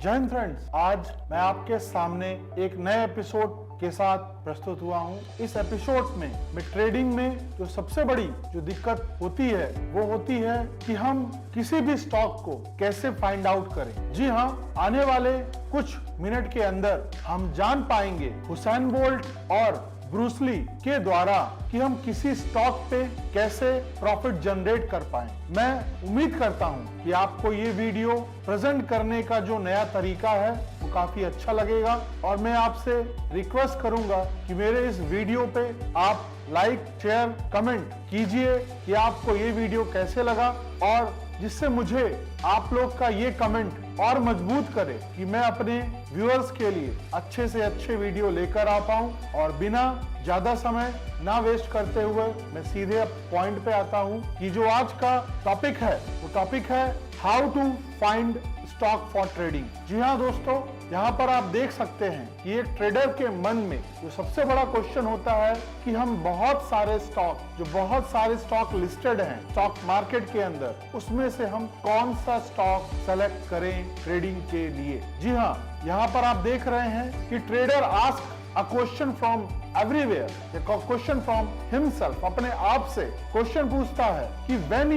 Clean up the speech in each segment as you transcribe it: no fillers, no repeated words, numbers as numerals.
जय हिंद फ्रेंड्स, आज मैं आपके सामने एक नए एपिसोड के साथ प्रस्तुत हुआ हूं। इस एपिसोड में मैं ट्रेडिंग में जो सबसे बड़ी जो दिक्कत होती है वो होती है कि हम किसी भी स्टॉक को कैसे फाइंड आउट करें। जी हाँ, आने वाले कुछ मिनट के अंदर हम जान पाएंगे हुसैन बोल्ट और ब्रूस ली के द्वारा कि हम किसी स्टॉक पे कैसे प्रॉफिट जनरेट कर पाएं। मैं उम्मीद करता हूं कि आपको ये वीडियो प्रेजेंट करने का जो नया तरीका है वो काफी अच्छा लगेगा और मैं आपसे रिक्वेस्ट करूंगा कि मेरे इस वीडियो पे आप लाइक, शेयर, कमेंट कीजिए कि आपको ये वीडियो कैसे लगा और जिससे मुझे आप लोग का ये कमेंट और मजबूत करे कि मैं अपने व्यूअर्स के लिए अच्छे से अच्छे वीडियो लेकर आ पाऊं। और बिना ज्यादा समय ना वेस्ट करते हुए मैं सीधे पॉइंट पे आता हूं कि जो आज का टॉपिक है वो टॉपिक है how to find stock for trading. जी हाँ दोस्तों, यहाँ पर आप देख सकते हैं कि एक ट्रेडर के मन में जो सबसे बड़ा क्वेश्चन होता है कि हम बहुत सारे स्टॉक लिस्टेड हैं स्टॉक मार्केट के अंदर, उसमें से हम कौन सा स्टॉक सेलेक्ट करें ट्रेडिंग के लिए। जी हाँ, यहाँ पर आप देख रहे हैं कि trader ask a question from everywhere, question from himself, अपने आप से क्वेश्चन पूछता है कि when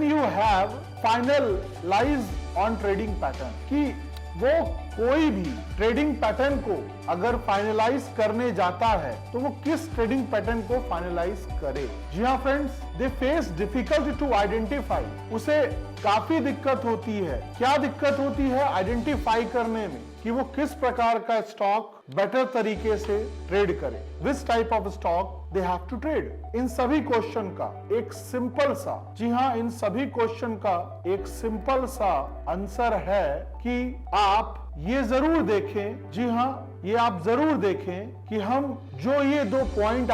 you have finalize on trading pattern, कि वो कोई भी ट्रेडिंग पैटर्न को अगर फाइनलाइज करने जाता है तो वो किस ट्रेडिंग पैटर्न को फाइनलाइज करे। जी हाँ friends, they face difficult to identify, उसे काफी दिक्कत होती है। क्या दिक्कत होती है आइडेंटिफाई करने में कि वो किस प्रकार का स्टॉक बेटर तरीके से ट्रेड करे, which type of stock they have to trade. इन सभी क्वेश्चन का एक सिंपल सा, जी हाँ, इन सभी क्वेश्चन का एक सिंपल सा आंसर है कि आप ये जरूर देखें, जी हाँ, ये आप जरूर देखें कि हम जो ये दो पॉइंट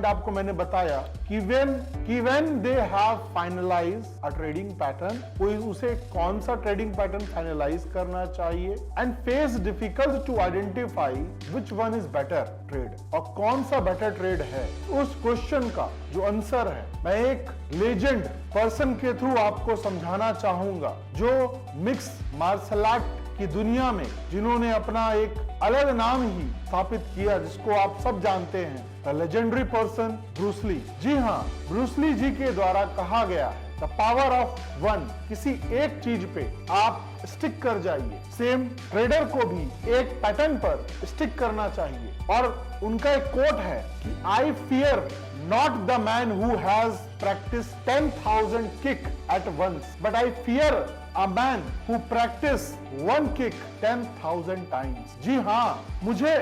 आपको मैंने बताया कि when they have finalize a trading pattern, कोई उसे कौन सा ट्रेडिंग पैटर्न फाइनलाइज करना चाहिए and face difficult to identify which one is better trade, और कौन सा बेटर ट्रेड है। उस क्वेश्चन का जो आंसर है मैं एक लेजेंड पर्सन के थ्रू आपको समझाना चाहूंगा, जो मिक्स मार्शल आर्ट की दुनिया में जिन्होंने अपना एक अलग नाम ही स्थापित किया, जिसको आप सब जानते हैं, the legendary person Bruce Lee. जी हाँ, ब्रूस ली जी के द्वारा कहा गया है द पावर ऑफ वन, किसी एक चीज पे आप स्टिक कर जाइए। सेम ट्रेडर को भी एक पैटर्न पर स्टिक करना चाहिए। और उनका एक कोट है कि I fear not the man who has practiced 10,000 kick at once, but I fear a man who practice one kick 10,000 times. जी हाँ, मुझे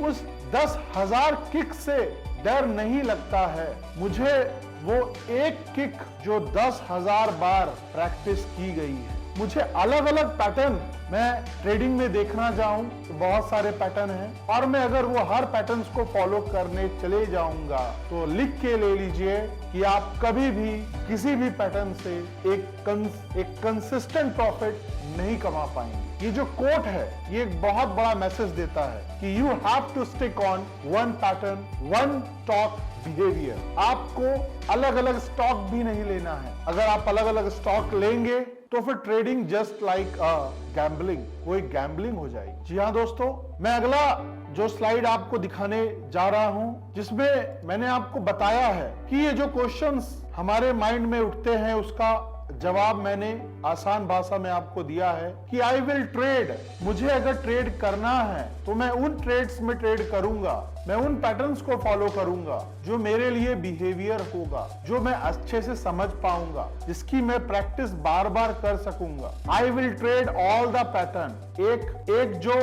उस 10,000 किक से डर नहीं लगता है, मुझे वो एक किक जो 10,000 बार प्रैक्टिस की गई है। मुझे अलग अलग पैटर्न मैं ट्रेडिंग में देखना जाऊं तो बहुत सारे पैटर्न हैं, और मैं अगर वो हर पैटर्न्स को फॉलो करने चले जाऊंगा तो लिख के ले लीजिए कि आप कभी भी किसी भी पैटर्न से एक कंसिस्टेंट प्रॉफिट नहीं कमा पाएंगे। ये जो कोट है ये एक बहुत बड़ा मैसेज देता है कि you have to stick on one pattern, one stock behaviour. आपको अलग अलग स्टॉक भी नहीं लेना है। अगर आप अलग अलग स्टॉक लेंगे तो फिर ट्रेडिंग जस्ट लाइक गैम्बलिंग, कोई गैम्बलिंग हो जाएगी। जी हाँ दोस्तों, मैं अगला जो स्लाइड आपको दिखाने जा रहा हूं, जिसमें मैंने आपको बताया है कि ये जो क्वेश्चंस हमारे माइंड में उठते हैं उसका जवाब मैंने आसान भाषा में आपको दिया है कि आई विल ट्रेड, मुझे अगर ट्रेड करना है तो मैं उन ट्रेड्स में ट्रेड करूंगा, मैं उन पैटर्न्स को फॉलो करूंगा जो मेरे लिए बिहेवियर होगा, जो मैं अच्छे से समझ पाऊंगा, जिसकी मैं प्रैक्टिस बार बार कर सकूंगा। I will trade all the pattern. एक जो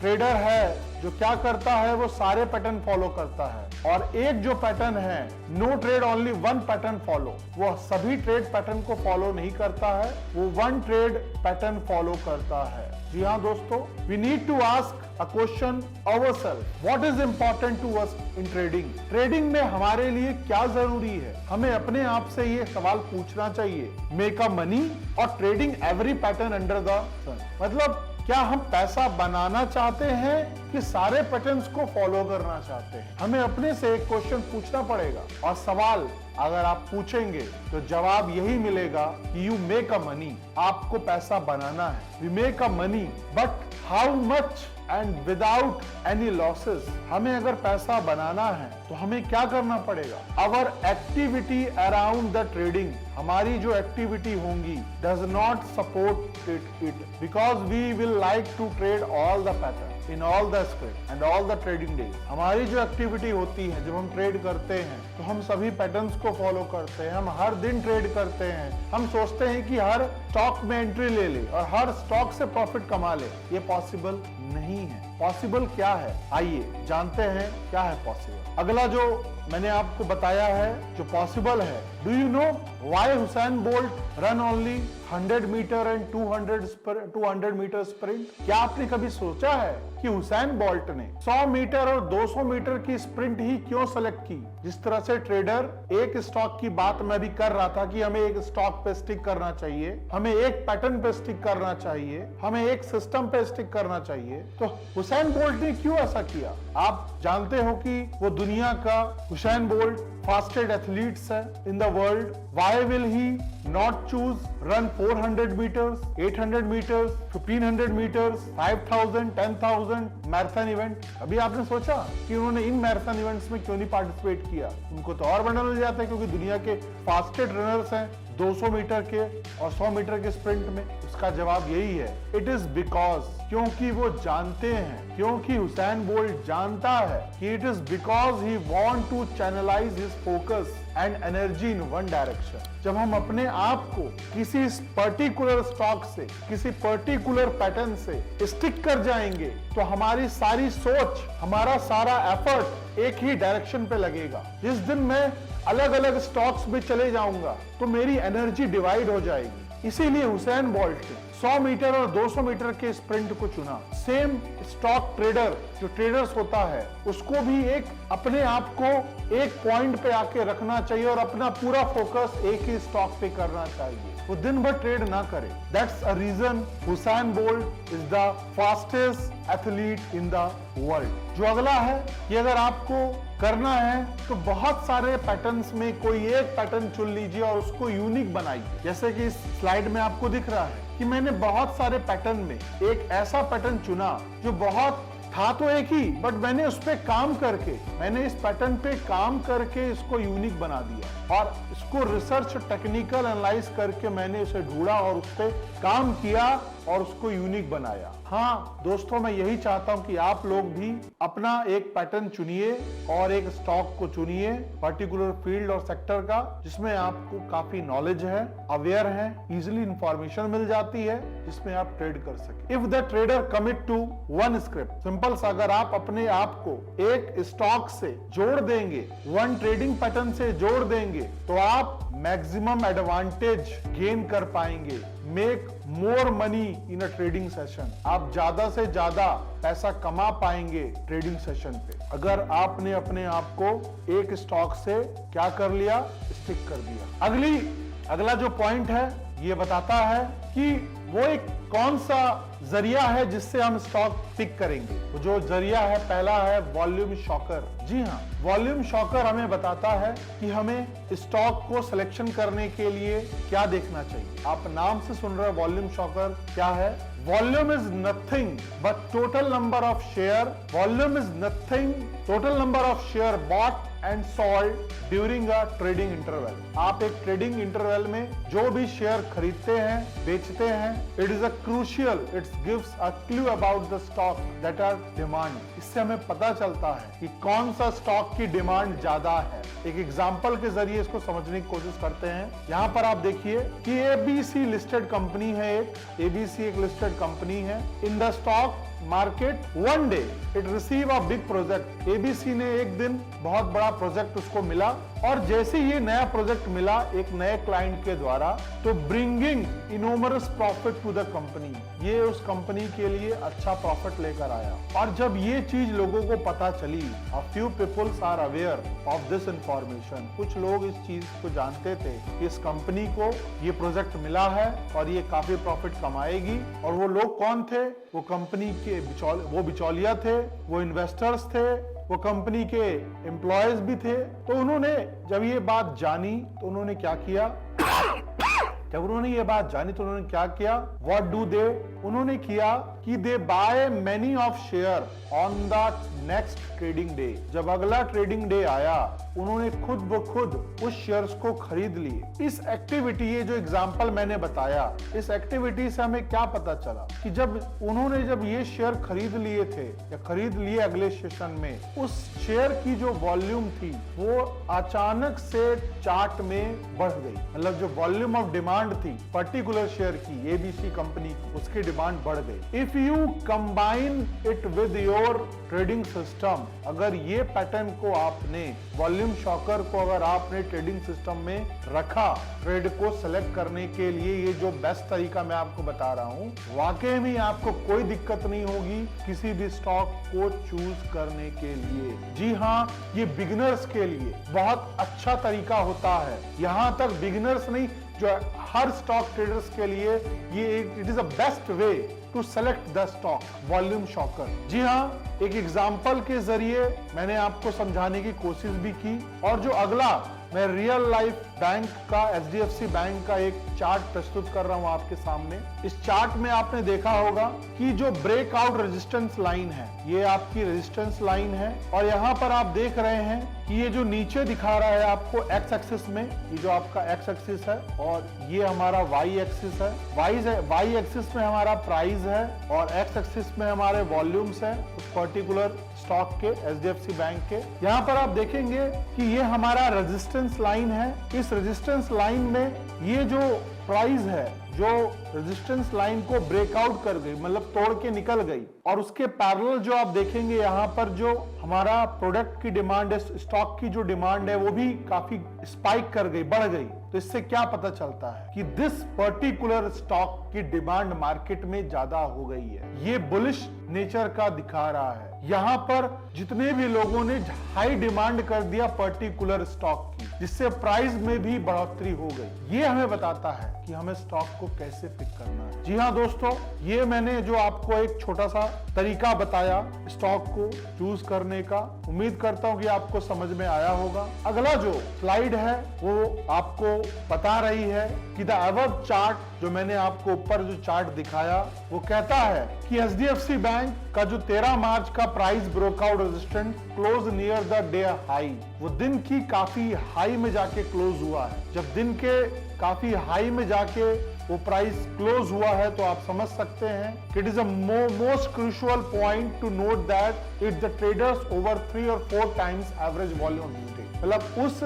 ट्रेडर है जो क्या करता है वो सारे पैटर्न फॉलो करता है, और एक जो पैटर्न है no trade only one pattern follow, वो सभी ट्रेड पैटर्न को फॉलो नहीं करता है, वो वन ट्रेड पैटर्न फॉलो करता है। जी हाँ दोस्तों, we need to ask a question ourselves, what is important to us in trading? Trading में हमारे लिए क्या जरूरी है? हमें अपने आप से ये सवाल पूछना चाहिए। मेक अ मनी और trading every pattern under the sun, मतलब क्या हम पैसा बनाना चाहते हैं कि सारे पैटर्न्स को फॉलो करना चाहते हैं? हमें अपने से एक क्वेश्चन पूछना पड़ेगा, और सवाल अगर आप पूछेंगे तो जवाब यही मिलेगा कि यू मेक अ मनी, आपको पैसा बनाना है। We make a money, but how much and without any losses. हमें अगर पैसा बनाना है तो हमें क्या करना पड़ेगा? Our activity around the trading, हमारी जो एक्टिविटी होंगी does not support it because we will like to trade all the pattern in all the script and all the trading days. हमारी जो एक्टिविटी होती है, जब हम ट्रेड करते हैं तो हम सभी पैटर्न्स को फॉलो करते हैं, हम हर दिन ट्रेड करते हैं, हम सोचते हैं कि हर स्टॉक में एंट्री ले ले और हर स्टॉक से प्रॉफिट कमा ले। ये पॉसिबल नहीं है। पॉसिबल क्या है, आइए जानते हैं क्या है पॉसिबल। अगला जो मैंने आपको बताया है जो पॉसिबल है, do you know why Usain Bolt run only 100 meter and 200 meter sprint? क्या आपने कभी सोचा है कि हुसैन बोल्ट ने 100 मीटर और 200 मीटर की स्प्रिंट ही क्यों सेलेक्ट की? जिस तरह से ट्रेडर एक स्टॉक की बात मैं भी कर रहा था कि हमें एक स्टॉक पे स्टिक करना चाहिए, हमें एक पैटर्न पे स्टिक करना चाहिए, हमें एक सिस्टम पे स्टिक करना चाहिए, तो हुसैन बोल्ट ने क्यों ऐसा किया? आप जानते हो कि वो दुनिया का हुसैन बोल्ट फास्टेस्ट एथलीट्स है in the world. Why will he not choose run 400 meters, 800 meters, 1500 meters, 5000, 10,000 marathon event? अभी आपने सोचा कि उन्होंने इन मैराथन इवेंट्स में क्यों नहीं पार्टिसिपेट किया? उनको तो और मेडल मिल जाता है क्योंकि दुनिया के फास्टेस्ट रनर्स हैं 200 मीटर के और 100 मीटर के स्प्रिंट में। उसका जवाब यही है, इट इज बिकॉज, क्योंकि वो जानते हैं, क्योंकि हुसैन बोल्ट जानता है कि it is because he want to channelize his focus and energy in one direction. जब हम अपने आप को किसी पर्टिकुलर स्टॉक से, किसी पर्टिकुलर पैटर्न से स्टिक कर जाएंगे तो हमारी सारी सोच, हमारा सारा एफर्ट एक ही डायरेक्शन पे लगेगा। जिस दिन मैं अलग अलग स्टॉक्स में चले जाऊंगा तो मेरी एनर्जी डिवाइड हो जाएगी। इसीलिए हुसैन बोल्ट ने 100 मीटर और 200 मीटर के स्प्रिंट को चुना। सेम स्टॉक ट्रेडर जो ट्रेडर्स होता है उसको भी एक अपने आप को एक पॉइंट पे आके रखना चाहिए और अपना पूरा फोकस एक ही स्टॉक पे करना चाहिए। वो दिन भर ट्रेड ना करे। That's a reason Usain Bolt is the fastest athlete in the world. जो अगला है कि अगर आपको करना है तो बहुत सारे पैटर्न्स में कोई एक पैटर्न चुन लीजिए और उसको यूनिक बनाइए। जैसे कि इस स्लाइड में आपको दिख रहा है कि मैंने बहुत सारे पैटर्न में एक ऐसा पैटर्न चुना जो बहुत था तो एक ही, बट मैंने उस पे काम करके, मैंने इस पैटर्न पे काम करके इसको यूनिक बना दिया और इसको रिसर्च टेक्निकल एनालाइज करके मैंने उसे ढूंढा और उस पे काम किया और उसको यूनिक बनाया। हाँ दोस्तों, मैं यही चाहता हूं कि आप लोग भी अपना एक पैटर्न चुनिए और एक स्टॉक को चुनिए पर्टिकुलर फील्ड और सेक्टर का, जिसमें आपको काफी नॉलेज है, अवेयर है, इजिली इंफॉर्मेशन मिल जाती है, जिसमें आप ट्रेड कर सके। If the trader commit to one script, simple सा, अगर आप अपने आप को एक स्टॉक से जोड़ देंगे, वन ट्रेडिंग पैटर्न से जोड़ देंगे, तो आप मैक्सिमम एडवांटेज गेन कर पाएंगे। Make more money in a trading session, आप ज्यादा से ज्यादा पैसा कमा पाएंगे ट्रेडिंग सेशन पे, अगर आपने अपने आप को एक स्टॉक से क्या कर लिया, स्टिक कर दिया। अगला जो पॉइंट है ये बताता है कि वो एक कौन सा जरिया है जिससे हम स्टॉक पिक करेंगे। वो जो जरिया है पहला है वॉल्यूम शॉकर। जी हाँ, वॉल्यूम शॉकर हमें बताता है कि हमें स्टॉक को सिलेक्शन करने के लिए क्या देखना चाहिए। आप नाम से सुन रहे हैं वॉल्यूम शॉकर क्या है। Volume is nothing but total number of share. Volume is nothing total number of share bought and sold during a trading interval. आप एक ट्रेडिंग इंटरवल में जो भी शेयर खरीदते हैं, बेचते हैं, it is a crucial, it gives a clue about the stock that are demand. इससे हमें पता चलता है कि कौन सा स्टॉक की डिमांड ज्यादा है। एक एग्जांपल के जरिए इसको समझने की कोशिश करते हैं। यहाँ पर आप देखिए कि एबीसी लिस्टेड कंपनी है, एक एबीसी एक लिस्टेड कंपनी है। In the stock market one day it receive a big project. ABC ने एक दिन बहुत बड़ा प्रोजेक्ट उसको मिला और जैसे ये नया प्रोजेक्ट मिला एक नए क्लाइंट के द्वारा, तो bringing enormous profit to the company, ये उस कंपनी के लिए अच्छा प्रॉफिट लेकर आया। और जब ये चीज लोगों को पता चली, a few people are aware of this information, कुछ लोग इस चीज को जानते थे कि इस कंपनी को ये प्रोजेक्ट मिला है और ये काफी प्रॉफिट कमाएगी। और वो लोग कौन थे? वो कंपनी के बिचौलिया थे, वो इन्वेस्टर्स थे, वो कंपनी के एम्प्लॉयज भी थे। तो उन्होंने जब ये बात जानी तो उन्होंने क्या किया? What do they? उन्होंने किया कि they buy many of share on the next trading day. जब अगला ट्रेडिंग डे आया, उन्होंने खुद ब खुद उस शेयर्स को खरीद लिए। इस एक्टिविटी, ये जो एग्जांपल मैंने बताया, इस एक्टिविटी से हमें क्या पता चला कि जब ये शेयर खरीद लिए थे या खरीद लिए अगले सेशन में, उस शेयर की जो वॉल्यूम थी वो अचानक से चार्ट में बढ़ गई। मतलब जो वॉल्यूम ऑफ डिमांड थी पर्टिकुलर शेयर की, एबीसी कंपनी, उसकी डिमांड बढ़ गई। If you combine it with your trading system, अगर ये पैटर्न को आपने, वॉल्यूम शॉकर को अगर आपने ट्रेडिंग सिस्टम में रखा, ट्रेड को सेलेक्ट करने के लिए, ये जो बेस्ट तरीका मैं आपको बता रहा हूं, वाकई में आपको कोई दिक्कत नहीं होगी किसी भी स्टॉक को चूज करने के लिए। जी हाँ, ये बिगिनर्स के लिए बहुत अच्छा तरीका होता है। यहां तक बिगिनर्स नहीं, जो हर स्टॉक ट्रेडर्स के लिए ये it is a best way to select the stock, volume shocker. जी हाँ, एक एग्जांपल के जरिए मैंने आपको समझाने की कोशिश भी की। और जो अगला मैं रियल लाइफ बैंक का, एचडीएफसी बैंक का एक चार्ट प्रस्तुत कर रहा हूं आपके सामने। इस चार्ट में आपने देखा होगा कि जो ब्रेकआउट रेजिस्टेंस लाइन है, ये आपकी रेजिस्टेंस लाइन है। और यहाँ पर आप देख रहे हैं कि ये जो नीचे दिखा रहा है आपको एक्स एक्सिस में, ये जो आपका एक्स एक्सिस है और ये हमारा वाई एक्सिस है। वाई एक्सिस में हमारा प्राइस है और एक्स एक्सिस में हमारे वॉल्यूम्स है उस पर्टिकुलर स्टॉक के, एचडीएफसी बैंक के। यहाँ पर आप देखेंगे कि ये हमारा रेजिस्टेंस लाइन है। इस रेजिस्टेंस लाइन में ये जो प्राइस है, जो रेजिस्टेंस लाइन को ब्रेकआउट कर गई, मतलब तोड़ के निकल गई। और उसके पैरेलल जो आप देखेंगे यहाँ पर जो हमारा प्रोडक्ट की डिमांड है, स्टॉक की जो डिमांड है, वो भी काफी स्पाइक कर गई, बढ़ गई। तो इससे क्या पता चलता है कि दिस पर्टिकुलर स्टॉक की डिमांड मार्केट में ज्यादा हो गई है। ये बुलिश नेचर का दिखा रहा है। यहाँ पर जितने भी लोगों ने हाई डिमांड कर दिया पर्टिकुलर स्टॉक की, जिससे प्राइस में भी बढ़ोतरी हो गई। ये हमें बताता है कि हमें स्टॉक को कैसे पिक करना है। जी हाँ दोस्तों, ये मैंने जो आपको एक छोटा सा तरीका बताया स्टॉक को चूज करने का, उम्मीद करता हूँ कि आपको समझ में आया होगा। अगला जो स्लाइड है वो आपको बता रही है कि द अबव चार्ट, जो मैंने आपको ऊपर जो चार्ट दिखाया, वो कहता है कि एचडीएफसी बैंक का जो 13 मार्च का price breakout resistance close near the day high, वो दिन की काफी हाई में जाके क्लोज हुआ है। जब दिन के काफी हाई में जाके वो प्राइस क्लोज हुआ है तो आप समझ सकते हैं कि it is a most crucial point two note that it the traders over 3 और 4 टाइम्स एवरेज वॉल्यूम। मतलब उस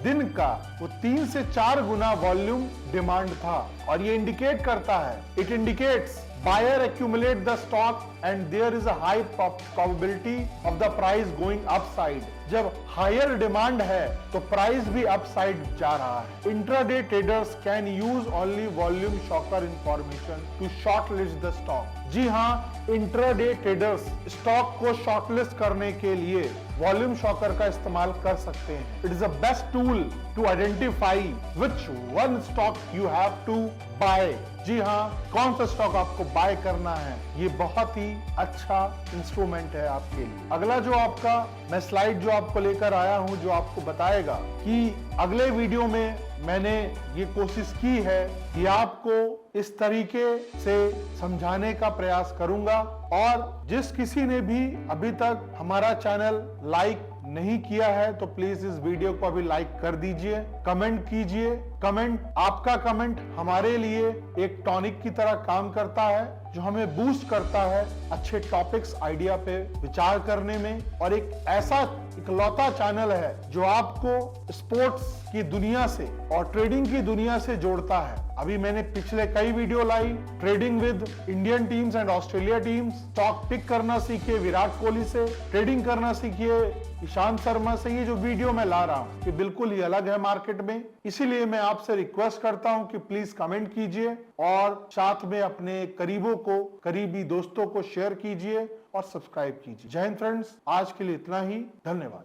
दिन का वो 3 से 4 गुना वॉल्यूम डिमांड था। और ये इंडिकेट करता है, it indicates buyer accumulate the stock and there is a high probability of the price going upside। जब हायर डिमांड है तो प्राइस भी अपसाइड जा रहा है। Intraday traders can use only volume shocker information to shortlist the stock. जी हाँ, intraday traders stock को शॉर्टलिस्ट करने के लिए वॉल्यूम शॉकर का इस्तेमाल कर सकते हैं। It is a best tool to identify which one stock you have to buy. जी हाँ, कौन सा स्टॉक आपको बाय करना है, ये बहुत ही अच्छा इंस्ट्रूमेंट है आपके लिए। अगला जो आपका मैं स्लाइड जो आपको लेकर आया हूं, जो आपको बताएगा कि अगले वीडियो में मैंने ये कोशिश की है कि आपको इस तरीके से समझाने का प्रयास करूंगा। और जिस किसी ने भी अभी तक हमारा चैनल लाइक नहीं किया है तो प्लीज इस वीडियो को अभी लाइक कर दीजिए, कमेंट कीजिए। आपका कमेंट हमारे लिए एक टॉनिक की तरह काम करता है, जो हमें बूस्ट करता है अच्छे टॉपिक्स आइडिया पे विचार करने में। और एक ऐसा इकलौता चैनल है जो आपको स्पोर्ट्स की दुनिया से और ट्रेडिंग की दुनिया से जोड़ता है। अभी मैंने पिछले कई वीडियो लाई, trading with Indian teams and Australia teams, stock pick करना सीखिए विराट कोहली से, ट्रेडिंग करना सीखिए ईशान प्रशांत शर्मा से ये जो वीडियो मैं ला रहा हूं कि बिल्कुल ही अलग है मार्केट में। इसीलिए मैं आपसे रिक्वेस्ट करता हूं कि प्लीज कमेंट कीजिए और साथ में अपने करीबी दोस्तों को शेयर कीजिए और सब्सक्राइब कीजिए। जय हिंद फ्रेंड्स, आज के लिए इतना ही, धन्यवाद।